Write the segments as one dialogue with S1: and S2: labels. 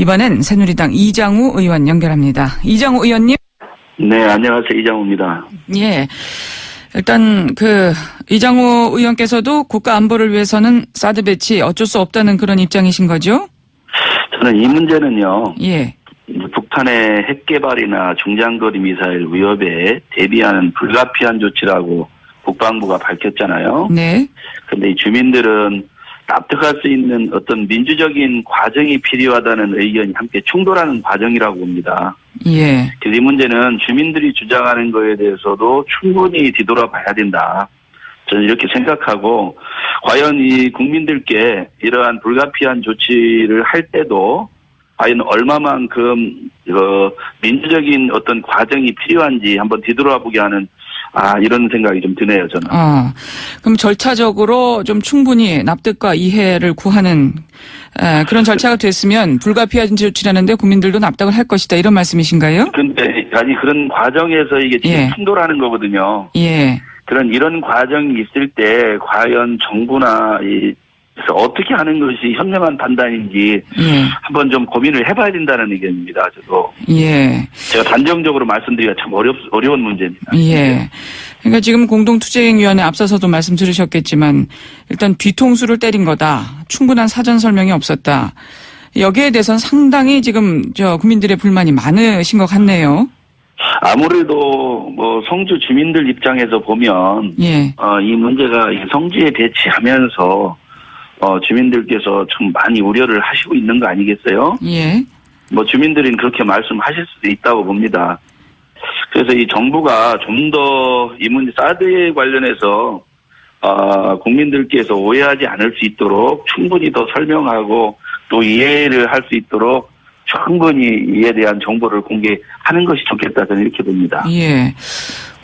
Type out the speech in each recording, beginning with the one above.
S1: 이번엔 새누리당 이장우 의원 연결합니다. 이장우 의원님.
S2: 네, 안녕하세요. 이장우입니다.
S1: 예. 일단 이장우 의원께서도 국가 안보를 위해서는 사드 배치 어쩔 수 없다는 그런 입장이신 거죠?
S2: 저는 이 문제는요.
S1: 예.
S2: 북한의 핵 개발이나 중장거리 미사일 위협에 대비하는 불가피한 조치라고 국방부가 밝혔잖아요.
S1: 네.
S2: 그런데 이 주민들은 납득할 수 있는 어떤 민주적인 과정이 필요하다는 의견이 함께 충돌하는 과정이라고 봅니다.
S1: 예.
S2: 그래서 이 문제는 주민들이 주장하는 거에 대해서도 충분히 뒤돌아봐야 된다. 저는 이렇게 생각하고, 과연 이 국민들께 이러한 불가피한 조치를 할 때도 과연 얼마만큼 민주적인 어떤 과정이 필요한지 한번 뒤돌아보게 하는 이런 생각이 좀 드네요, 저는.
S1: 그럼 절차적으로 좀 충분히 납득과 이해를 구하는 그런 절차가 됐으면 불가피한 조치라는데 국민들도 납득을 할 것이다, 이런 말씀이신가요?
S2: 근데 그런 과정에서 이게 지금 충돌하는 거거든요.
S1: 예.
S2: 이런 과정이 있을 때 과연 정부나 그래서 어떻게 하는 것이 현명한 판단인지 한번 좀 고민을 해봐야 된다는 의견입니다. 저도.
S1: 예.
S2: 제가 단정적으로 말씀드리기가 참 어려운 문제입니다.
S1: 예. 그러니까 지금 공동투쟁위원회 앞서서도 말씀 들으셨겠지만 일단 뒤통수를 때린 거다. 충분한 사전 설명이 없었다. 여기에 대해서는 상당히 지금 국민들의 불만이 많으신 것 같네요.
S2: 아무래도 성주 주민들 입장에서 보면 이 문제가 성주에 배치하면서 주민들께서 좀 많이 우려를 하시고 있는 거 아니겠어요?
S1: 예.
S2: 주민들은 그렇게 말씀하실 수도 있다고 봅니다. 그래서 이 정부가 좀 더 이 문제 사드에 관련해서 국민들께서 오해하지 않을 수 있도록 충분히 더 설명하고 또 이해를 할 수 있도록 충분히 이에 대한 정보를 공개하는 것이 좋겠다, 저는 이렇게 봅니다.
S1: 예.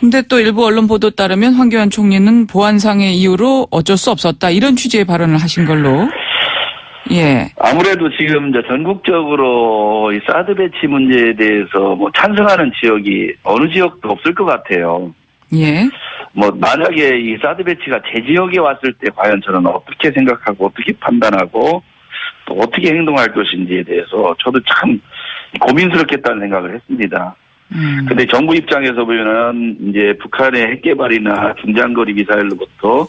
S1: 근데 또 일부 언론 보도 따르면 황교안 총리는 보안상의 이유로 어쩔 수 없었다, 이런 취지의 발언을 하신 걸로. 예. 아무래도
S2: 지금 전국적으로 이 사드 배치 문제에 대해서 찬성하는 지역이 어느 지역도 없을 것 같아요.
S1: 예.
S2: 만약에 이 사드 배치가 제 지역에 왔을 때 과연 저는 어떻게 생각하고 어떻게 판단하고 또 어떻게 행동할 것인지에 대해서 저도 참 고민스럽겠다는 생각을 했습니다. 근데 정부 입장에서 보면은 이제 북한의 핵 개발이나 중장거리 미사일로부터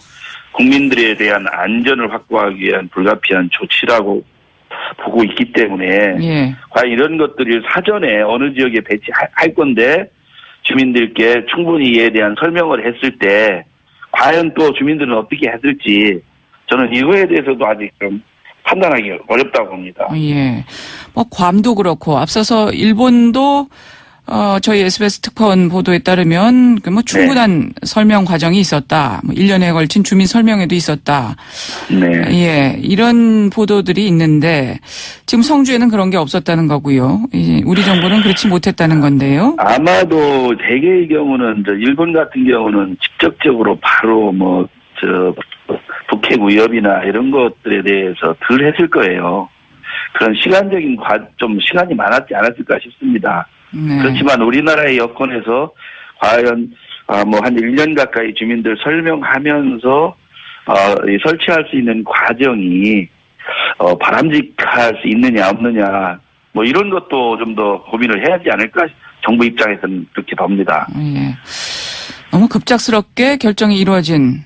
S2: 국민들에 대한 안전을 확보하기 위한 불가피한 조치라고 보고 있기 때문에 과연 이런 것들을 사전에 어느 지역에 배치할 건데 주민들께 충분히 이에 대한 설명을 했을 때 과연 또 주민들은 어떻게 했을지 저는 이거에 대해서도 아직 좀 판단하기 어렵다고 봅니다.
S1: 예. 괌도 그렇고 앞서서 일본도 저희 SBS 특파원 보도에 따르면 충분한 설명 과정이 있었다. 1년에 걸친 주민 설명회도 있었다.
S2: 네.
S1: 예. 이런 보도들이 있는데 지금 성주에는 그런 게 없었다는 거고요. 우리 정부는 그렇지 못했다는 건데요.
S2: 아마도 대개의 경우는 일본 같은 경우는 직접적으로 바로 북핵 위협이나 이런 것들에 대해서 덜 했을 거예요. 그런 시간적인 좀 시간이 많았지 않았을까 싶습니다.
S1: 네.
S2: 그렇지만 우리나라의 여건에서 과연 한 1년 가까이 주민들 설명하면서 설치할 수 있는 과정이 바람직할 수 있느냐 없느냐 이런 것도 좀 더 고민을 해야 하지 않을까, 정부 입장에서는 그렇게 봅니다.
S1: 예. 너무 급작스럽게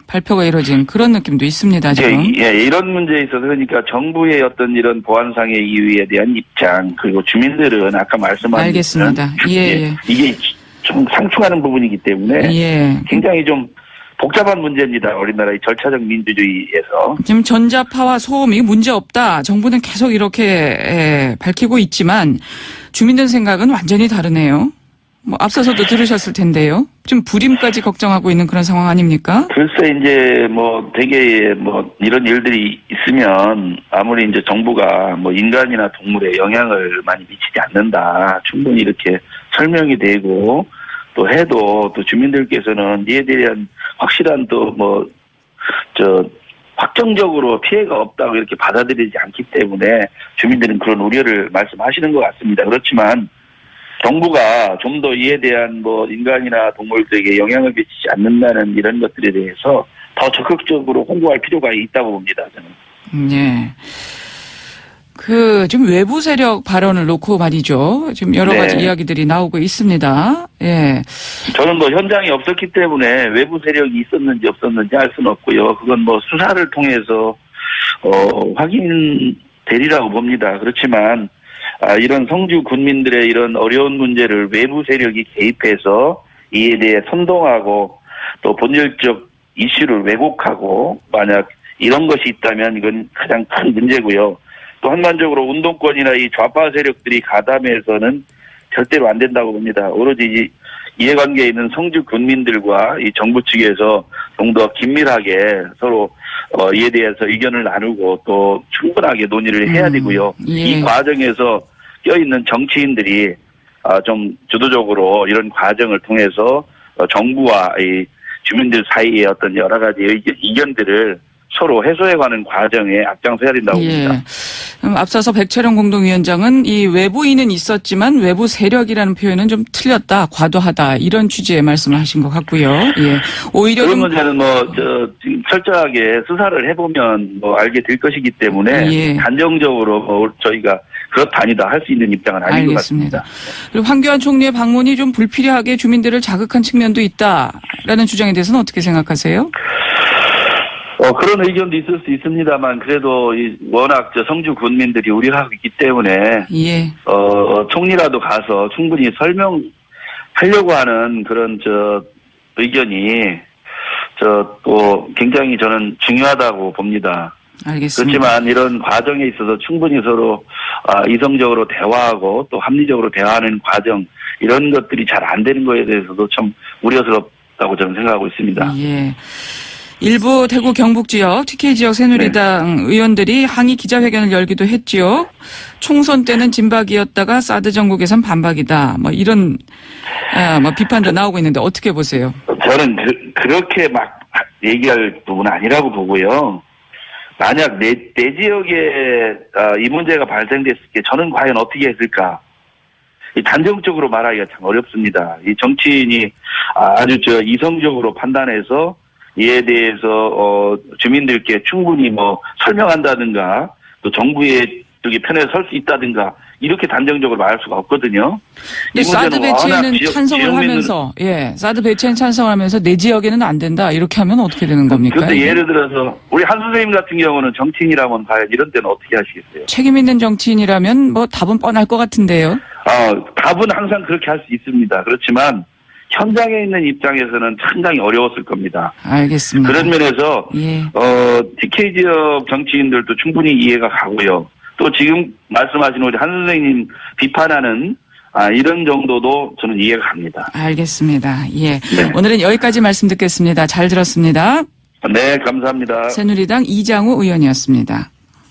S1: 발표가 이루어진 그런 느낌도 있습니다, 지금.
S2: 예, 이런 문제에 있어서 그러니까 정부의 어떤 이런 보안상의 이유에 대한 입장, 그리고 주민들은 아까 말씀하신
S1: 알겠습니다. 예.
S2: 이게 좀 상충하는 부분이기 때문에 굉장히 좀 복잡한 문제입니다. 우리나라의 절차적 민주주의에서.
S1: 지금 전자파와 소음이 문제 없다. 정부는 계속 이렇게 밝히고 있지만 주민들 생각은 완전히 다르네요. 앞서서도 들으셨을 텐데요. 좀 불임까지 걱정하고 있는 그런 상황 아닙니까?
S2: 글쎄, 이제 되게 이런 일들이 있으면 아무리 이제 정부가 인간이나 동물에 영향을 많이 미치지 않는다, 충분히 이렇게 설명이 되고 또 해도 또 주민들께서는 이에 대한 확실한 확정적으로 피해가 없다고 이렇게 받아들이지 않기 때문에 주민들은 그런 우려를 말씀하시는 것 같습니다. 그렇지만 정부가 좀 더 이에 대한 인간이나 동물들에게 영향을 미치지 않는다는 이런 것들에 대해서 더 적극적으로 홍보할 필요가 있다고 봅니다, 저는.
S1: 예. 지금 외부 세력 발언을 놓고 말이죠. 지금 여러
S2: 네.
S1: 가지 이야기들이 나오고 있습니다. 예.
S2: 저는 뭐 현장에 없었기 때문에 외부 세력이 있었는지 없었는지 알 수는 없고요. 그건 뭐 수사를 통해서 확인되리라고 봅니다. 그렇지만 이런 성주 군민들의 이런 어려운 문제를 외부 세력이 개입해서 이에 대해 선동하고 또 본질적 이슈를 왜곡하고 만약 이런 것이 있다면 이건 가장 큰 문제고요. 또 한반적으로 운동권이나 이 좌파 세력들이 가담해서는 절대로 안 된다고 봅니다. 오로지 이해관계에 있는 성주 군민들과 이 정부 측에서 좀 더 긴밀하게 서로 이에 대해서 의견을 나누고 또 충분하게 논의를 해야 되고요.
S1: 예.
S2: 이 과정에서 껴있는 정치인들이 좀 주도적으로 이런 과정을 통해서 정부와 이 주민들 사이의 어떤 여러 가지 의견들을 서로 해소해가는 과정에 앞장서야 된다고 봅니다.
S1: 앞서서 백철영 공동위원장은 이 외부인은 있었지만 외부 세력이라는 표현은 좀 틀렸다, 과도하다 이런 취지의 말씀을 하신 것 같고요. 예. 오히려
S2: 그런
S1: 좀
S2: 문제는 지금 철저하게 수사를 해보면 알게 될 것이기 때문에
S1: 예.
S2: 단정적으로 저희가 그렇다 아니다 할 수 있는 입장은 아닌 것
S1: 알겠습니다.
S2: 같습니다.
S1: 그리고 황교안 총리의 방문이 좀 불필요하게 주민들을 자극한 측면도 있다라는 주장에 대해서는 어떻게 생각하세요?
S2: 그런 의견도 있을 수 있습니다만 그래도 워낙 성주 군민들이 우려하고 있기 때문에
S1: 예.
S2: 총리라도 가서 충분히 설명하려고 하는 그런 의견이 또 굉장히 저는 중요하다고 봅니다.
S1: 알겠습니다.
S2: 그렇지만 이런 과정에 있어서 충분히 서로 이성적으로 대화하고 또 합리적으로 대화하는 과정 이런 것들이 잘 안 되는 거에 대해서도 참 우려스럽다고 저는 생각하고 있습니다.
S1: 예. 일부 대구 경북 지역, TK 지역 새누리당 의원들이 항의 기자회견을 열기도 했지요. 총선 때는 진박이었다가 사드 정국에선 반박이다. 이런 비판도 나오고 있는데 어떻게 보세요?
S2: 저는 그렇게 막 얘기할 부분은 아니라고 보고요. 만약 내 지역에 이 문제가 발생됐을 때 저는 과연 어떻게 했을까? 단정적으로 말하기가 참 어렵습니다. 이 정치인이 아주 이성적으로 판단해서 이에 대해서 주민들께 충분히 설명한다든가 또 정부의 편에 설 수 있다든가 이렇게 단정적으로 말할 수가 없거든요.
S1: 근데 사드 배치에는 찬성을 하면서 사드 배치에는 찬성을 하면서 내 지역에는 안 된다 이렇게 하면 어떻게 되는 겁니까?
S2: 그런데 예를 들어서 우리 한 선생님 같은 경우는 정치인이라면 과연 이런 때는 어떻게 하시겠어요?
S1: 책임 있는 정치인이라면 답은 뻔할 것 같은데요.
S2: 답은 항상 그렇게 할 수 있습니다. 그렇지만 현장에 있는 입장에서는 상당히 어려웠을 겁니다.
S1: 알겠습니다.
S2: 그런 면에서
S1: 예.
S2: TK 지역 정치인들도 충분히 이해가 가고요. 또 지금 말씀하신 우리 한 선생님 비판하는 이런 정도도 저는 이해가 갑니다.
S1: 알겠습니다. 예.
S2: 네.
S1: 오늘은 여기까지 말씀 듣겠습니다. 잘 들었습니다.
S2: 네, 감사합니다.
S1: 새누리당 이장우 의원이었습니다.